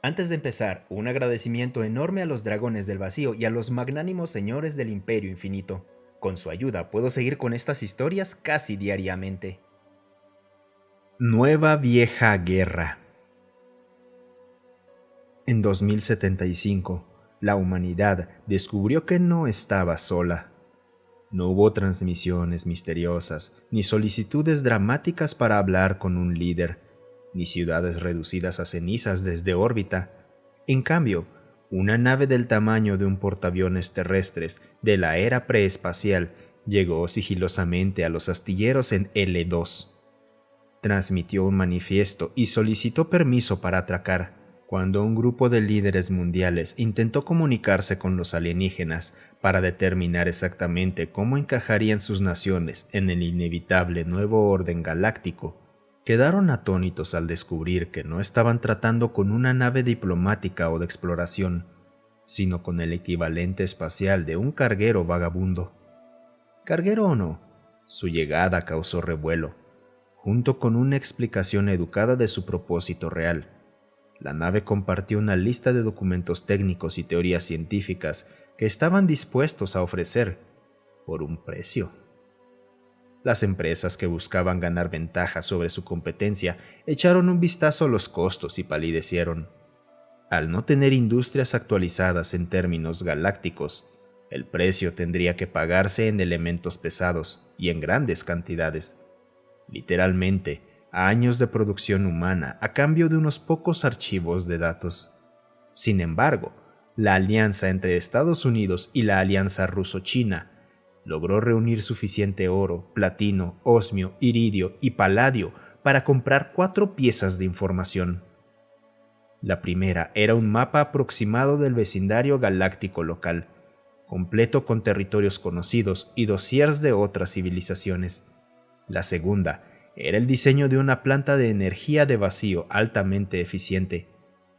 Antes de empezar, un agradecimiento enorme a los dragones del vacío y a los magnánimos señores del Imperio Infinito. Con su ayuda puedo seguir con estas historias casi diariamente. Nueva Vieja Guerra. En 2075, la humanidad descubrió que no estaba sola. No hubo transmisiones misteriosas, ni solicitudes dramáticas para hablar con un líder, ni ciudades reducidas a cenizas desde órbita. En cambio, una nave del tamaño de un portaaviones terrestres de la era preespacial llegó sigilosamente a los astilleros en L2. Transmitió un manifiesto y solicitó permiso para atracar. Cuando un grupo de líderes mundiales intentó comunicarse con los alienígenas para determinar exactamente cómo encajarían sus naciones en el inevitable nuevo orden galáctico, quedaron atónitos al descubrir que no estaban tratando con una nave diplomática o de exploración, sino con el equivalente espacial de un carguero vagabundo. Carguero o no, su llegada causó revuelo, junto con una explicación educada de su propósito real. La nave compartió una lista de documentos técnicos y teorías científicas que estaban dispuestos a ofrecer por un precio. Las empresas que buscaban ganar ventaja sobre su competencia echaron un vistazo a los costos y palidecieron. Al no tener industrias actualizadas en términos galácticos, el precio tendría que pagarse en elementos pesados y en grandes cantidades. Literalmente, años de producción humana a cambio de unos pocos archivos de datos. Sin embargo, la alianza entre Estados Unidos y la alianza ruso-china logró reunir suficiente oro, platino, osmio, iridio y paladio para comprar 4 piezas de información. La primera era un mapa aproximado del vecindario galáctico local, completo con territorios conocidos y dossiers de otras civilizaciones. La segunda era el diseño de una planta de energía de vacío altamente eficiente.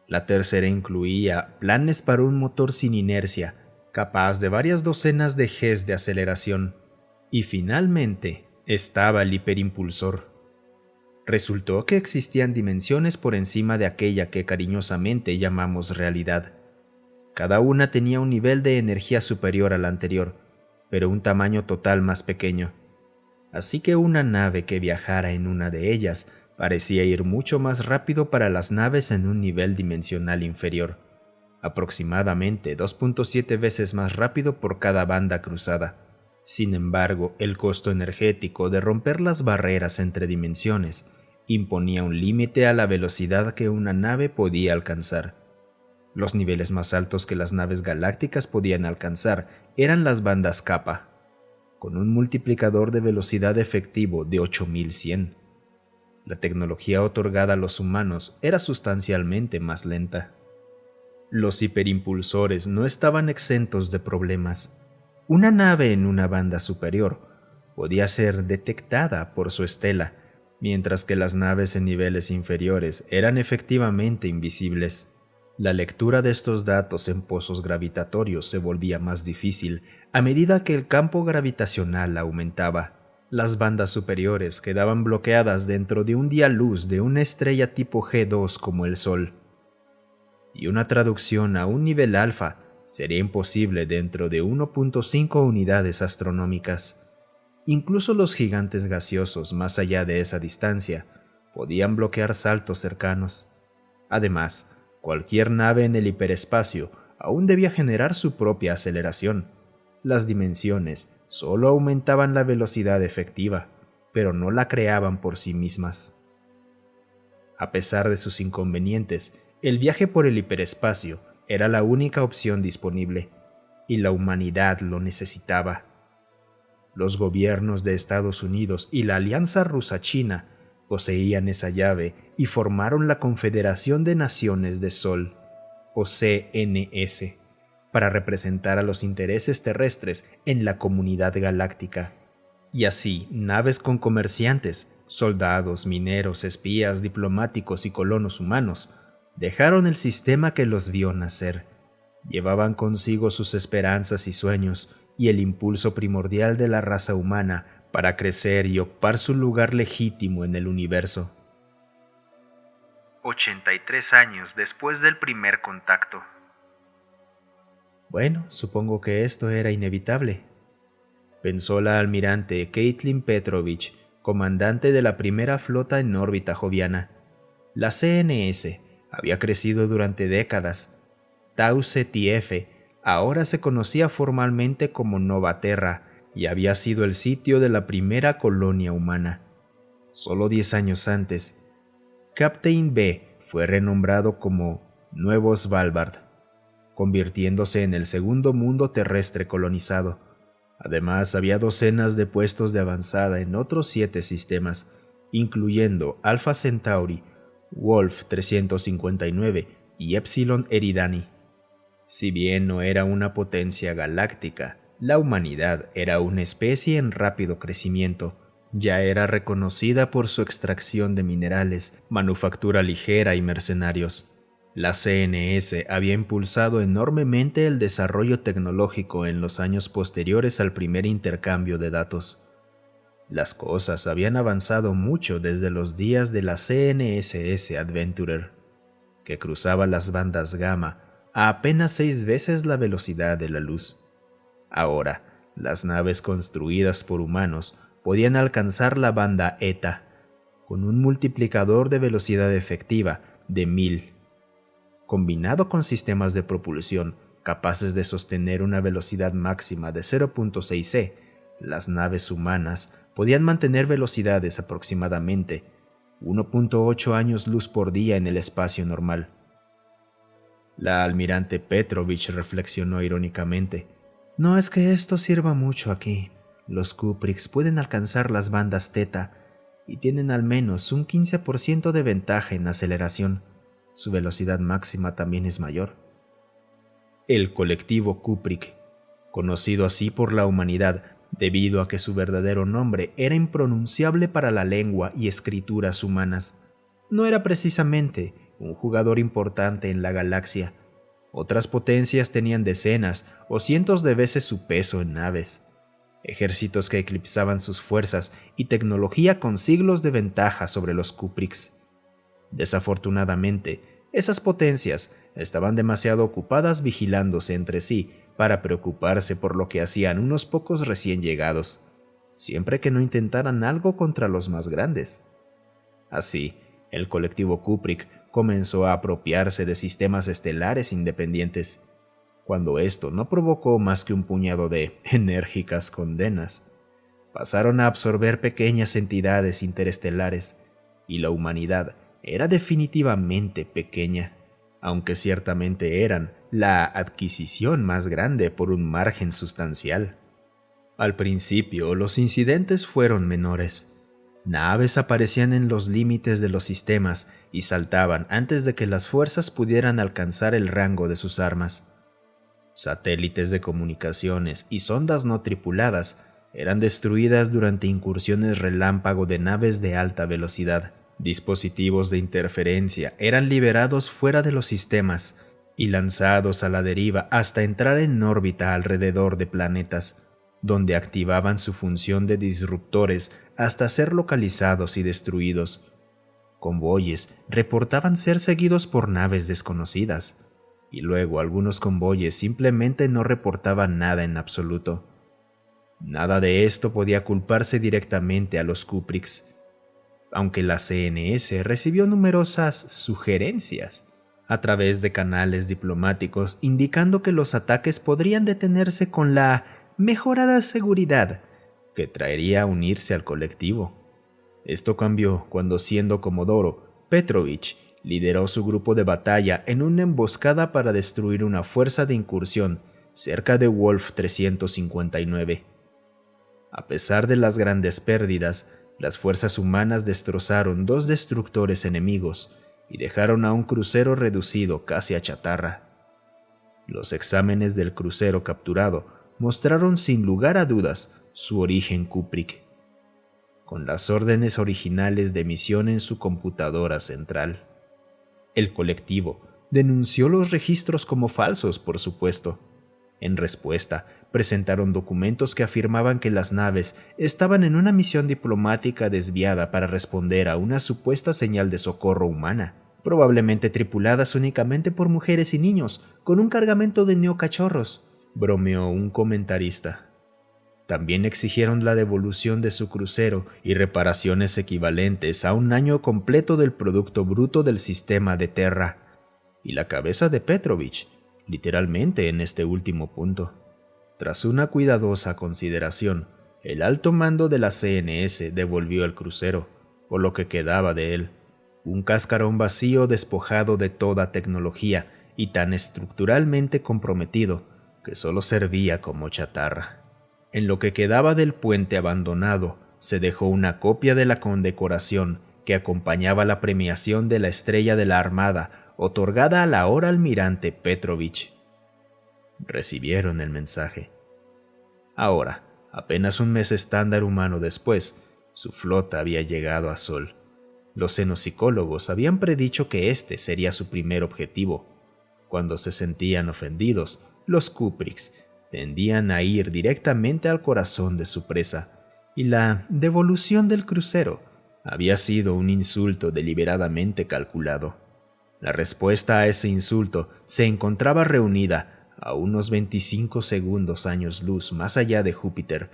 La tercera incluía planes para un motor sin inercia, capaz de varias docenas de Gs de aceleración. Y finalmente estaba el hiperimpulsor. Resultó que existían dimensiones por encima de aquella que cariñosamente llamamos realidad. Cada una tenía un nivel de energía superior al anterior, pero un tamaño total más pequeño. Así que una nave que viajara en una de ellas parecía ir mucho más rápido para las naves en un nivel dimensional inferior, aproximadamente 2.7 veces más rápido por cada banda cruzada. Sin embargo, el costo energético de romper las barreras entre dimensiones imponía un límite a la velocidad que una nave podía alcanzar. Los niveles más altos que las naves galácticas podían alcanzar eran las bandas Kappa, con un multiplicador de velocidad efectivo de 8100. La tecnología otorgada a los humanos era sustancialmente más lenta. Los hiperimpulsores no estaban exentos de problemas. Una nave en una banda superior podía ser detectada por su estela, mientras que las naves en niveles inferiores eran efectivamente invisibles. La lectura de estos datos en pozos gravitatorios se volvía más difícil a medida que el campo gravitacional aumentaba. Las bandas superiores quedaban bloqueadas dentro de un día luz de una estrella tipo G2 como el Sol, y una traducción a un nivel alfa sería imposible dentro de 1.5 unidades astronómicas. Incluso los gigantes gaseosos más allá de esa distancia podían bloquear saltos cercanos. Además, cualquier nave en el hiperespacio aún debía generar su propia aceleración. Las dimensiones solo aumentaban la velocidad efectiva, pero no la creaban por sí mismas. A pesar de sus inconvenientes, el viaje por el hiperespacio era la única opción disponible, y la humanidad lo necesitaba. Los gobiernos de Estados Unidos y la Alianza Rusa-China poseían esa llave y formaron la Confederación de Naciones de Sol, o CNS, para representar a los intereses terrestres en la comunidad galáctica. Y así, naves con comerciantes, soldados, mineros, espías, diplomáticos y colonos humanos dejaron el sistema que los vio nacer. Llevaban consigo sus esperanzas y sueños y el impulso primordial de la raza humana para crecer y ocupar su lugar legítimo en el universo. 83 años después del primer contacto. Bueno, supongo que esto era inevitable, pensó la almirante Caitlin Petrovich, comandante de la primera flota en órbita joviana. La CNS había crecido durante décadas. Tau Ceti F ahora se conocía formalmente como Nova Terra y había sido el sitio de la primera colonia humana. Solo 10 años antes, Captain B fue renombrado como Nuevo Svalbard, convirtiéndose en el segundo mundo terrestre colonizado. Además, había docenas de puestos de avanzada en otros 7 sistemas, incluyendo Alpha Centauri, Wolf 359 y Epsilon Eridani. Si bien no era una potencia galáctica, la humanidad era una especie en rápido crecimiento. Ya era reconocida por su extracción de minerales, manufactura ligera y mercenarios. La CNS había impulsado enormemente el desarrollo tecnológico en los años posteriores al primer intercambio de datos. Las cosas habían avanzado mucho desde los días de la CNSS Adventurer, que cruzaba las bandas gamma a apenas 6 veces la velocidad de la luz. Ahora, las naves construidas por humanos podían alcanzar la banda eta, con un multiplicador de velocidad efectiva de 1000. Combinado con sistemas de propulsión capaces de sostener una velocidad máxima de 0.6 c, las naves humanas podían mantener velocidades aproximadamente 1.8 años luz por día en el espacio normal. La almirante Petrovich reflexionó irónicamente. No es que esto sirva mucho aquí. Los Kupricks pueden alcanzar las bandas teta y tienen al menos un 15% de ventaja en aceleración. Su velocidad máxima también es mayor. El colectivo Kuprick, conocido así por la humanidad debido a que su verdadero nombre era impronunciable para la lengua y escrituras humanas, no era precisamente un jugador importante en la galaxia. Otras potencias tenían decenas o cientos de veces su peso en naves, ejércitos que eclipsaban sus fuerzas y tecnología con siglos de ventaja sobre los Kupricks. Desafortunadamente, esas potencias estaban demasiado ocupadas vigilándose entre sí para preocuparse por lo que hacían unos pocos recién llegados, siempre que no intentaran algo contra los más grandes. Así, el colectivo Kuprick comenzó a apropiarse de sistemas estelares independientes, cuando esto no provocó más que un puñado de enérgicas condenas. Pasaron a absorber pequeñas entidades interestelares, y la humanidad era definitivamente pequeña, aunque ciertamente eran la adquisición más grande por un margen sustancial. Al principio, los incidentes fueron menores. Naves aparecían en los límites de los sistemas y saltaban antes de que las fuerzas pudieran alcanzar el rango de sus armas. Satélites de comunicaciones y sondas no tripuladas eran destruidas durante incursiones relámpago de naves de alta velocidad. Dispositivos de interferencia eran liberados fuera de los sistemas y lanzados a la deriva hasta entrar en órbita alrededor de planetas, donde activaban su función de disruptores hasta ser localizados y destruidos. Convoyes reportaban ser seguidos por naves desconocidas, y luego algunos convoyes simplemente no reportaban nada en absoluto. Nada de esto podía culparse directamente a los Kupricks, aunque la CNS recibió numerosas sugerencias a través de canales diplomáticos indicando que los ataques podrían detenerse con la mejorada seguridad que traería unirse al colectivo. Esto cambió cuando, siendo Comodoro, Petrovich lideró su grupo de batalla en una emboscada para destruir una fuerza de incursión cerca de Wolf 359. A pesar de las grandes pérdidas, las fuerzas humanas destrozaron 2 destructores enemigos y dejaron a un crucero reducido casi a chatarra. Los exámenes del crucero capturado mostraron sin lugar a dudas su origen Kuprick, con las órdenes originales de misión en su computadora central. El colectivo denunció los registros como falsos, por supuesto. En respuesta, presentaron documentos que afirmaban que las naves estaban en una misión diplomática desviada para responder a una supuesta señal de socorro humana. probablemente tripuladas únicamente por mujeres y niños, con un cargamento de neocachorros, bromeó un comentarista. También exigieron la devolución de su crucero y reparaciones equivalentes a un año completo del Producto Bruto del sistema de Terra, y la cabeza de Petrovich, literalmente en este último punto. Tras una cuidadosa consideración, el alto mando de la CNS devolvió el crucero, o lo que quedaba de él, un cascarón vacío despojado de toda tecnología y tan estructuralmente comprometido que solo servía como chatarra. En lo que quedaba del puente abandonado, se dejó una copia de la condecoración que acompañaba la premiación de la Estrella de la Armada, otorgada al ahora almirante Petrovich. Recibieron el mensaje. Ahora, apenas un mes estándar humano después, su flota había llegado a Sol. Los xenopsicólogos habían predicho que este sería su primer objetivo. Cuando se sentían ofendidos, los Kupriks tendían a ir directamente al corazón de su presa, y la devolución del crucero había sido un insulto deliberadamente calculado. La respuesta a ese insulto se encontraba reunida a unos 25 segundos años luz más allá de Júpiter,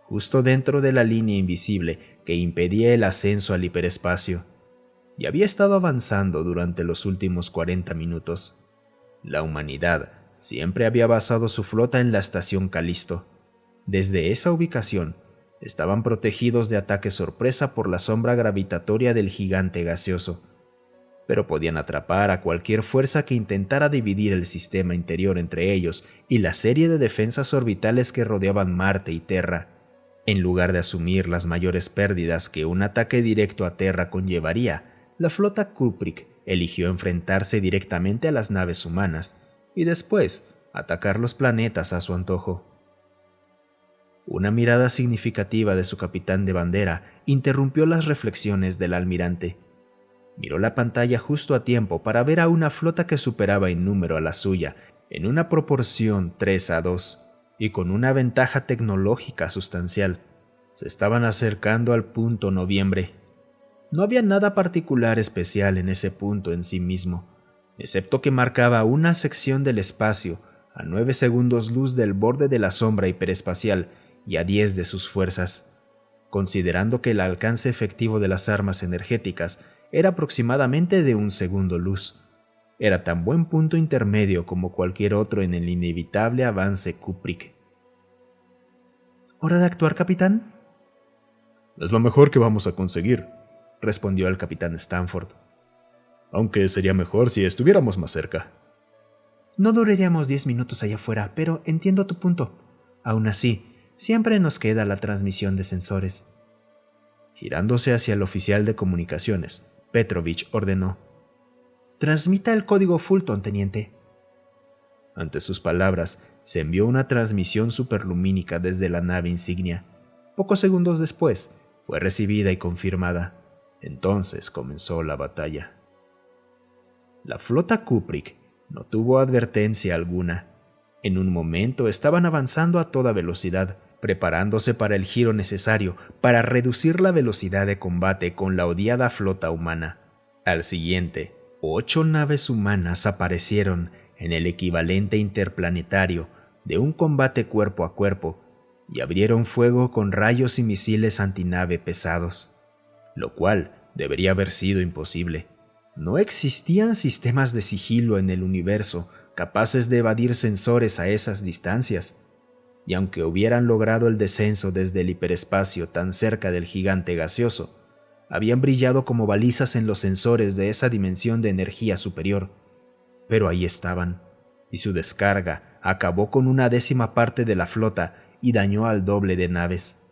justo dentro de la línea invisible que impedía el ascenso al hiperespacio, y había estado avanzando durante los últimos 40 minutos. La humanidad siempre había basado su flota en la estación Calisto. Desde esa ubicación, estaban protegidos de ataque sorpresa por la sombra gravitatoria del gigante gaseoso, pero podían atrapar a cualquier fuerza que intentara dividir el sistema interior entre ellos y la serie de defensas orbitales que rodeaban Marte y Terra. En lugar de asumir las mayores pérdidas que un ataque directo a Terra conllevaría, la flota Kuprik eligió enfrentarse directamente a las naves humanas y después atacar los planetas a su antojo. Una mirada significativa de su capitán de bandera interrumpió las reflexiones del almirante. Miró la pantalla justo a tiempo para ver a una flota que superaba en número a la suya, en una proporción 3-2, y con una ventaja tecnológica sustancial. Se estaban acercando al punto Noviembre. No había nada particular especial en ese punto en sí mismo, excepto que marcaba una sección del espacio a 9 segundos luz del borde de la sombra hiperespacial y a 10 de sus fuerzas. Considerando que el alcance efectivo de las armas energéticas era aproximadamente de 1 segundo luz, era tan buen punto intermedio como cualquier otro en el inevitable avance Kuprik. ¿Hora de actuar, capitán? Es lo mejor que vamos a conseguir, respondió el capitán Stanford. Aunque sería mejor si estuviéramos más cerca. No duraríamos 10 minutos allá afuera, pero entiendo tu punto. Aún así, siempre nos queda la transmisión de sensores. Girándose hacia el oficial de comunicaciones, Petrovich ordenó: «Transmita el código Fulton, teniente». Ante sus palabras, se envió una transmisión superlumínica desde la nave insignia. Pocos segundos después, fue recibida y confirmada. Entonces comenzó la batalla. La flota Kuprik no tuvo advertencia alguna. En un momento estaban avanzando a toda velocidad, preparándose para el giro necesario para reducir la velocidad de combate con la odiada flota humana. Al siguiente, 8 naves humanas aparecieron en el equivalente interplanetario de un combate cuerpo a cuerpo y abrieron fuego con rayos y misiles antinave pesados, lo cual debería haber sido imposible. No existían sistemas de sigilo en el universo capaces de evadir sensores a esas distancias, y aunque hubieran logrado el descenso desde el hiperespacio tan cerca del gigante gaseoso, habían brillado como balizas en los sensores de esa dimensión de energía superior. Pero ahí estaban, y su descarga acabó con 1/10 parte de la flota y dañó al doble de naves.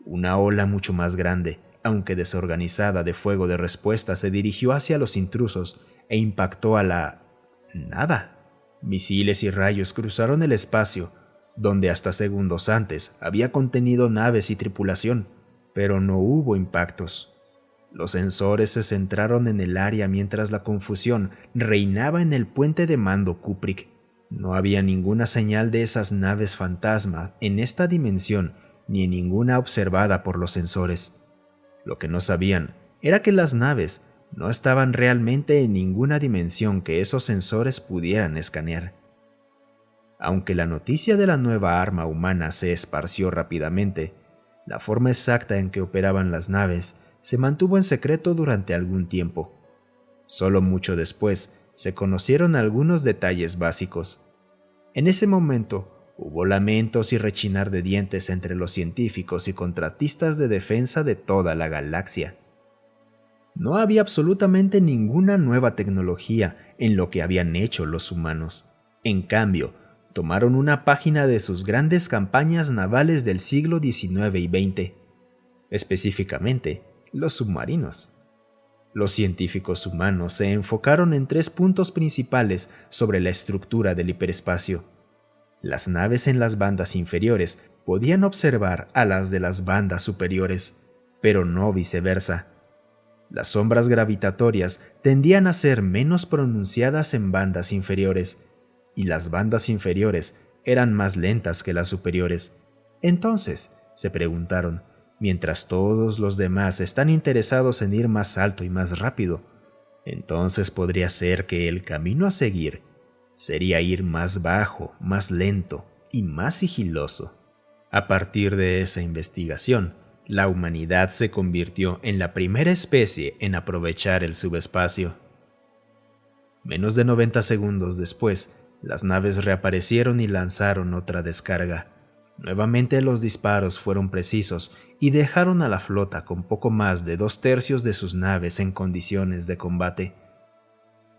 Una ola mucho más grande, aunque desorganizada, de fuego de respuesta se dirigió hacia los intrusos e impactó a la nada. Misiles y rayos cruzaron el espacio, donde hasta segundos antes había contenido naves y tripulación, pero no hubo impactos. Los sensores se centraron en el área mientras la confusión reinaba en el puente de mando Kuprik. No había ninguna señal de esas naves fantasma en esta dimensión, ni en ninguna observada por los sensores. Lo que no sabían era que las naves no estaban realmente en ninguna dimensión que esos sensores pudieran escanear. Aunque la noticia de la nueva arma humana se esparció rápidamente, la forma exacta en que operaban las naves se mantuvo en secreto durante algún tiempo. Solo mucho después se conocieron algunos detalles básicos. En ese momento hubo lamentos y rechinar de dientes entre los científicos y contratistas de defensa de toda la galaxia. No había absolutamente ninguna nueva tecnología en lo que habían hecho los humanos. En cambio, tomaron una página de sus grandes campañas navales del siglo XIX y XX, específicamente los submarinos. Los científicos humanos se enfocaron en 3 puntos principales sobre la estructura del hiperespacio. Las naves en las bandas inferiores podían observar a las de las bandas superiores, pero no viceversa. Las sombras gravitatorias tendían a ser menos pronunciadas en bandas inferiores, y las bandas inferiores eran más lentas que las superiores. Entonces, se preguntaron, mientras todos los demás están interesados en ir más alto y más rápido, entonces podría ser que el camino a seguir sería ir más bajo, más lento y más sigiloso. A partir de esa investigación, la humanidad se convirtió en la primera especie en aprovechar el subespacio. Menos de 90 segundos después, las naves reaparecieron y lanzaron otra descarga. Nuevamente los disparos fueron precisos y dejaron a la flota con poco más de 2/3 de sus naves en condiciones de combate.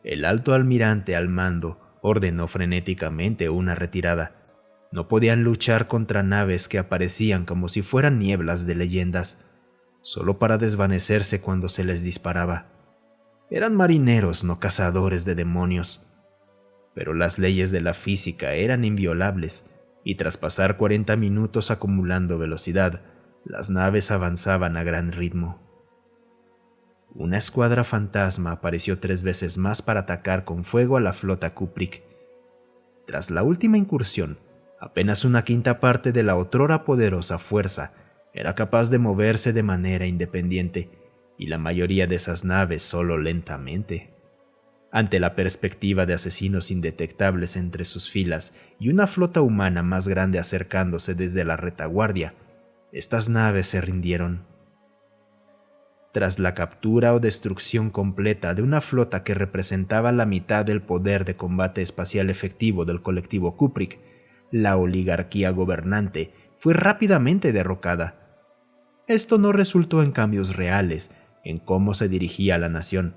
El alto almirante al mando ordenó frenéticamente una retirada. No podían luchar contra naves que aparecían como si fueran nieblas de leyendas, solo para desvanecerse cuando se les disparaba. Eran marineros, no cazadores de demonios. Pero las leyes de la física eran inviolables, y tras pasar 40 minutos acumulando velocidad, las naves avanzaban a gran ritmo. Una escuadra fantasma apareció 3 veces más para atacar con fuego a la flota Kubrick. Tras la última incursión, apenas una quinta parte de la otrora poderosa fuerza era capaz de moverse de manera independiente, y la mayoría de esas naves solo lentamente. Ante la perspectiva de asesinos indetectables entre sus filas y una flota humana más grande acercándose desde la retaguardia, estas naves se rindieron. Tras la captura o destrucción completa de una flota que representaba la mitad del poder de combate espacial efectivo del colectivo Kubrick, la oligarquía gobernante fue rápidamente derrocada. Esto no resultó en cambios reales en cómo se dirigía la nación.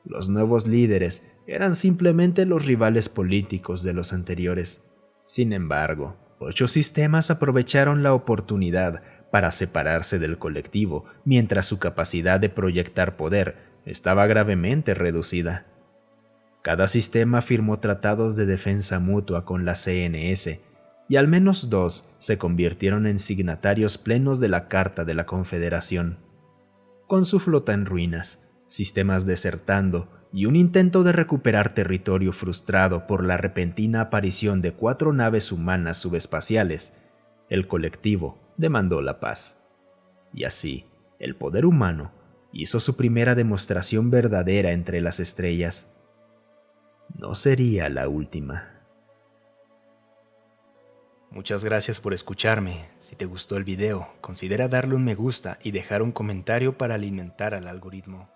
Los nuevos líderes eran simplemente los rivales políticos de los anteriores. Sin embargo, 8 sistemas aprovecharon la oportunidad para separarse del colectivo, mientras su capacidad de proyectar poder estaba gravemente reducida. Cada sistema firmó tratados de defensa mutua con la CNS, y al menos 2 se convirtieron en signatarios plenos de la Carta de la Confederación. Con su flota en ruinas, sistemas desertando y un intento de recuperar territorio frustrado por la repentina aparición de 4 naves humanas subespaciales, el colectivo demandó la paz. Y así, el poder humano hizo su primera demostración verdadera entre las estrellas. No sería la última. Muchas gracias por escucharme. Si te gustó el video, considera darle un me gusta y dejar un comentario para alimentar al algoritmo.